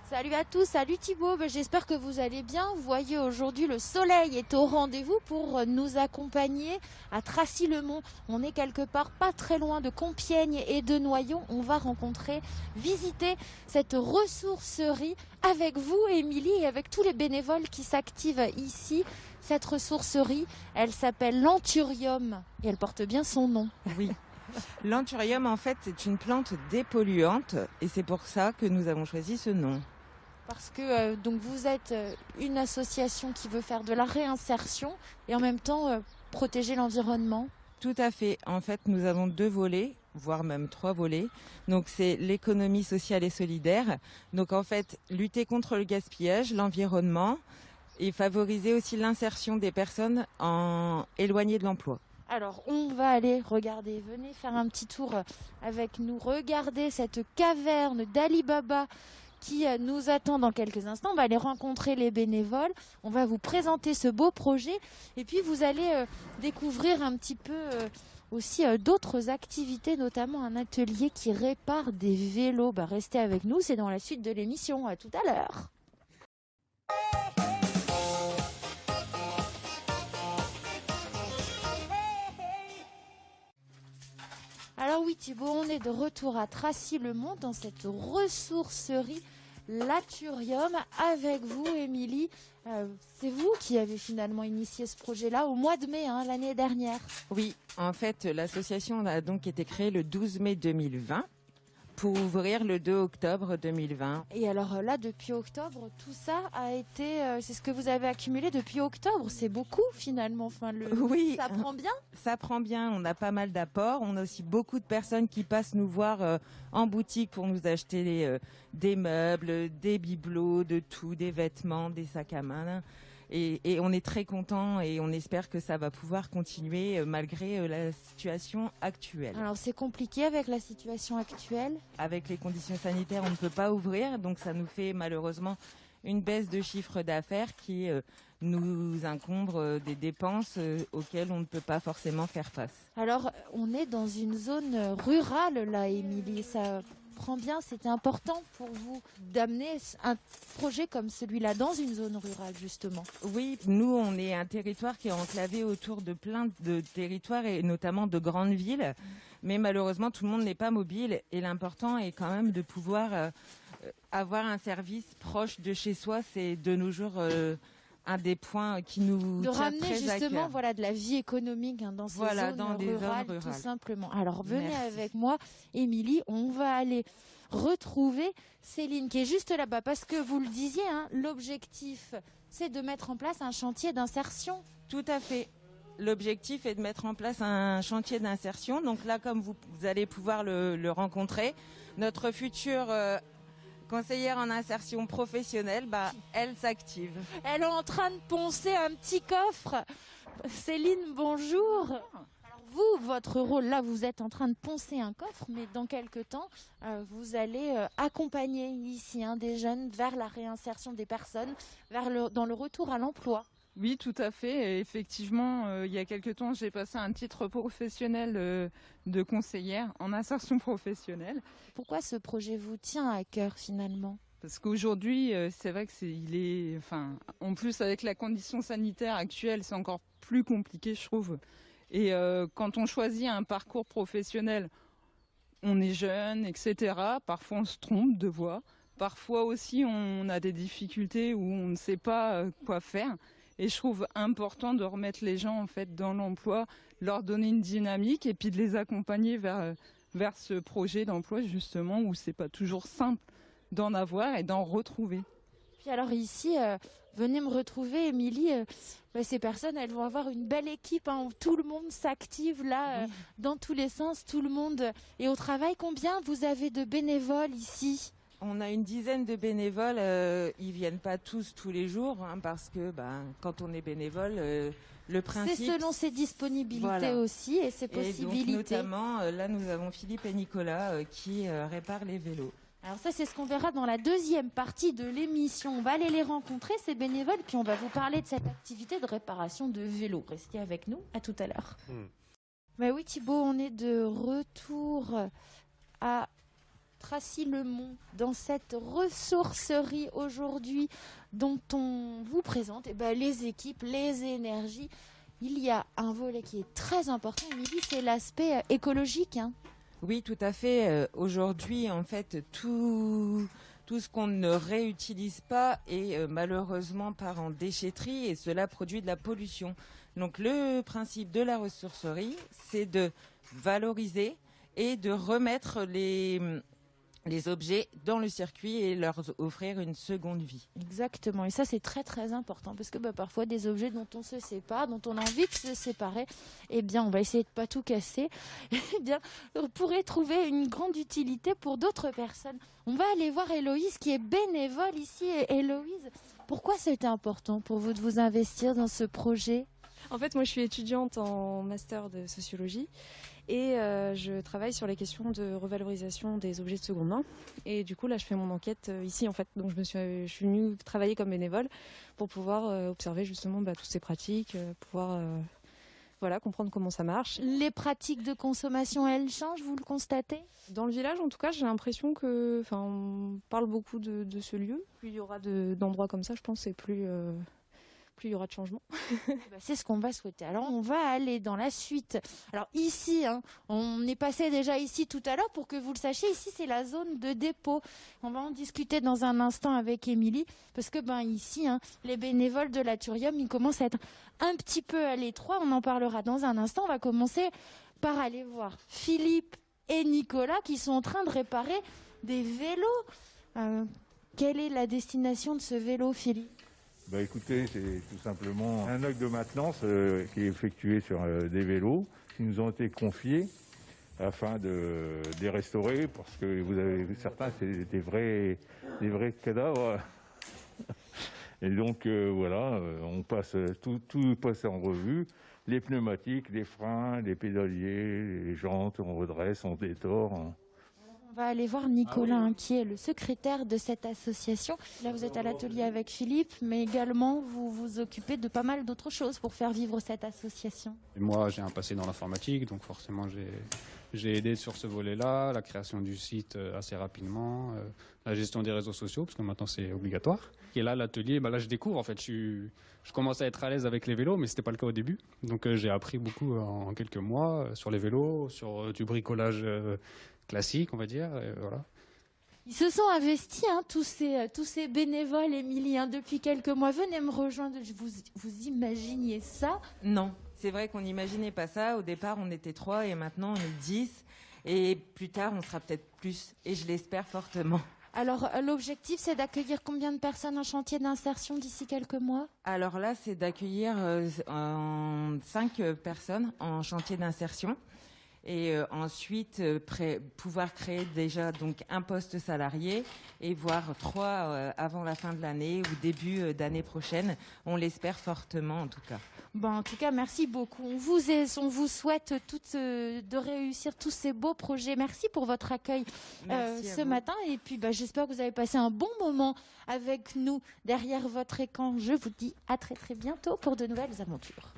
Salut à tous, salut Thibaut, j'espère que vous allez bien. Vous voyez, aujourd'hui le soleil est au rendez-vous pour nous accompagner à Tracy-le-Mont. On est quelque part pas très loin de Compiègne et de Noyon. On va visiter cette ressourcerie avec vous, Émilie, et avec tous les bénévoles qui s'activent ici. Cette ressourcerie, elle s'appelle l'Anthurium et elle porte bien son nom. Oui. L'anthurium, en fait, c'est une plante dépolluante et c'est pour ça que nous avons choisi ce nom. Parce que donc vous êtes une association qui veut faire de la réinsertion et en même temps protéger l'environnement. Tout à fait. En fait, nous avons 2 volets, voire même 3 volets. Donc, c'est l'économie sociale et solidaire. Donc, en fait, lutter contre le gaspillage, l'environnement et favoriser aussi l'insertion des personnes éloignées de l'emploi. Alors, on va aller regarder, venez faire un petit tour avec nous, regardez cette caverne d'Ali Baba qui nous attend dans quelques instants. On va aller rencontrer les bénévoles, on va vous présenter ce beau projet et puis vous allez découvrir un petit peu aussi d'autres activités, notamment un atelier qui répare des vélos. Restez avec nous, c'est dans la suite de l'émission. À tout à l'heure. Alors oui Thibaut, on est de retour à Tracy-le-Mont dans cette ressourcerie l'Anthurium avec vous Émilie. C'est vous qui avez finalement initié ce projet-là au mois de mai l'année dernière. Oui, en fait, l'association a donc été créée le 12 mai 2020 pour ouvrir le 2 octobre 2020. Et alors là, depuis octobre, tout ça a été... c'est ce que vous avez accumulé depuis octobre. C'est beaucoup finalement. Oui, ça prend bien. Ça prend bien. On a pas mal d'apports. On a aussi beaucoup de personnes qui passent nous voir en boutique pour nous acheter des meubles, des bibelots, de tout, des vêtements, des sacs à main. Et on est très contents et on espère que ça va pouvoir continuer malgré la situation actuelle. Alors c'est compliqué avec la situation actuelle. Avec les conditions sanitaires, on ne peut pas ouvrir, donc ça nous fait malheureusement une baisse de chiffre d'affaires qui nous incombre des dépenses auxquelles on ne peut pas forcément faire face. Alors on est dans une zone rurale là, Émilie, ça prend bien, c'était important pour vous d'amener un projet comme celui-là dans une zone rurale justement. Oui, nous on est un territoire qui est enclavé autour de plein de territoires et notamment de grandes villes, mais malheureusement tout le monde n'est pas mobile et l'important est quand même de pouvoir avoir un service proche de chez soi. C'est de nos jours un des points qui nous de tient ramener très justement à cœur. De la vie économique dans ces des zones rurales zones tout simplement. Alors venez Merci. avec moi Émilie, on va aller retrouver Céline qui est juste là-bas parce que vous le disiez, l'objectif c'est de mettre en place un chantier d'insertion. Tout à fait. L'objectif est de mettre en place un chantier d'insertion. Donc là, comme vous allez pouvoir le rencontrer, notre future conseillère en insertion professionnelle, elle s'active. Elle est en train de poncer un petit coffre. Céline, bonjour. Alors vous, votre rôle, là, vous êtes en train de poncer un coffre, mais dans quelques temps, vous allez accompagner ici des jeunes vers la réinsertion des personnes, dans le retour à l'emploi. Oui, tout à fait. Et effectivement, il y a quelque temps, j'ai passé un titre professionnel de conseillère en insertion professionnelle. Pourquoi ce projet vous tient à cœur finalement ? Parce qu'aujourd'hui, c'est vrai que en plus avec la condition sanitaire actuelle, c'est encore plus compliqué, je trouve. Et quand on choisit un parcours professionnel, on est jeune, etc. Parfois, on se trompe de voie. Parfois aussi, on a des difficultés où on ne sait pas quoi faire. Et je trouve important de remettre les gens en fait dans l'emploi, leur donner une dynamique et puis de les accompagner vers ce projet d'emploi justement où c'est pas toujours simple d'en avoir et d'en retrouver. Puis alors ici, venez me retrouver Émilie, ces personnes elles vont avoir une belle équipe, où tout le monde s'active là, dans tous les sens, tout le monde. Et au travail, combien vous avez de bénévoles ici ? On a une dizaine de bénévoles, ils viennent pas tous les jours parce que quand on est bénévole, le principe... C'est selon ses disponibilités aussi et ses possibilités. Et donc notamment, là nous avons Philippe et Nicolas qui réparent les vélos. Alors ça c'est ce qu'on verra dans la deuxième partie de l'émission. On va aller les rencontrer ces bénévoles puis on va vous parler de cette activité de réparation de vélos. Restez avec nous, à tout à l'heure. Oui Thibaut, on est de retour à Tracy Lemont dans cette ressourcerie aujourd'hui dont on vous présente les équipes, les énergies. Il y a un volet qui est très important, Émilie, c'est l'aspect écologique. Oui, tout à fait. Aujourd'hui, en fait, tout ce qu'on ne réutilise pas est malheureusement part en déchetterie et cela produit de la pollution. Donc le principe de la ressourcerie, c'est de valoriser et de remettre les objets dans le circuit et leur offrir une seconde vie. Exactement, et ça c'est très très important parce que parfois des objets dont on se sépare, dont on a envie de se séparer, on va essayer de pas tout casser, on pourrait trouver une grande utilité pour d'autres personnes. On va aller voir Héloïse qui est bénévole ici. Et Héloïse, pourquoi c'était important pour vous de vous investir dans ce projet ? En fait, moi je suis étudiante en master de sociologie. Et je travaille sur les questions de revalorisation des objets de seconde main. Et du coup, là, je fais mon enquête ici, en fait. Donc, je suis venue travailler comme bénévole pour pouvoir observer justement toutes ces pratiques, pouvoir comprendre comment ça marche. Les pratiques de consommation, elles changent, vous le constatez ? Dans le village, en tout cas, j'ai l'impression que, on parle beaucoup de ce lieu. Plus il y aura d'endroits comme ça, je pense, et plus il y aura de changements. C'est ce qu'on va souhaiter. Alors, on va aller dans la suite. Alors ici, on est passé déjà ici tout à l'heure pour que vous le sachiez. Ici, c'est la zone de dépôt. On va en discuter dans un instant avec Émilie parce que ici, les bénévoles de l'Aturium, ils commencent à être un petit peu à l'étroit. On en parlera dans un instant. On va commencer par aller voir Philippe et Nicolas qui sont en train de réparer des vélos. Quelle est la destination de ce vélo, Philippe ? Écoutez, c'est tout simplement un acte de maintenance qui est effectué sur des vélos qui nous ont été confiés afin de les restaurer parce que vous avez vu certains, c'est des vrais cadavres. Et donc on passe tout passe en revue, les pneumatiques, les freins, les pédaliers, les jantes, on redresse, on détord. On va aller voir Nicolas, qui est le secrétaire de cette association. Là, vous êtes à l'atelier avec Philippe, mais également, vous vous occupez de pas mal d'autres choses pour faire vivre cette association. Et moi, j'ai un passé dans l'informatique, donc forcément, j'ai aidé sur ce volet-là, la création du site assez rapidement, la gestion des réseaux sociaux, parce que maintenant, c'est obligatoire. Et là, l'atelier, là, je découvre, en fait, je commence à être à l'aise avec les vélos, mais c'était pas le cas au début. Donc, j'ai appris beaucoup en quelques mois sur les vélos, sur du bricolage classique, on va dire, voilà. Ils se sont investis, tous ces bénévoles, Émilie, depuis quelques mois. Venez me rejoindre, vous imaginiez ça ? Non, c'est vrai qu'on n'imaginait pas ça. Au départ, on était 3 et maintenant, on est 10. Et plus tard, on sera peut-être plus. Et je l'espère fortement. Alors, l'objectif, c'est d'accueillir combien de personnes en chantier d'insertion d'ici quelques mois ? Alors là, c'est d'accueillir 5 personnes en chantier d'insertion. Et ensuite pouvoir créer déjà donc un poste salarié et voire 3 avant la fin de l'année ou début d'année prochaine. On l'espère fortement en tout cas. En tout cas, merci beaucoup. On vous souhaite de réussir tous ces beaux projets. Merci pour votre accueil ce matin. Et puis, j'espère que vous avez passé un bon moment avec nous derrière votre écran. Je vous dis à très très bientôt pour de nouvelles aventures.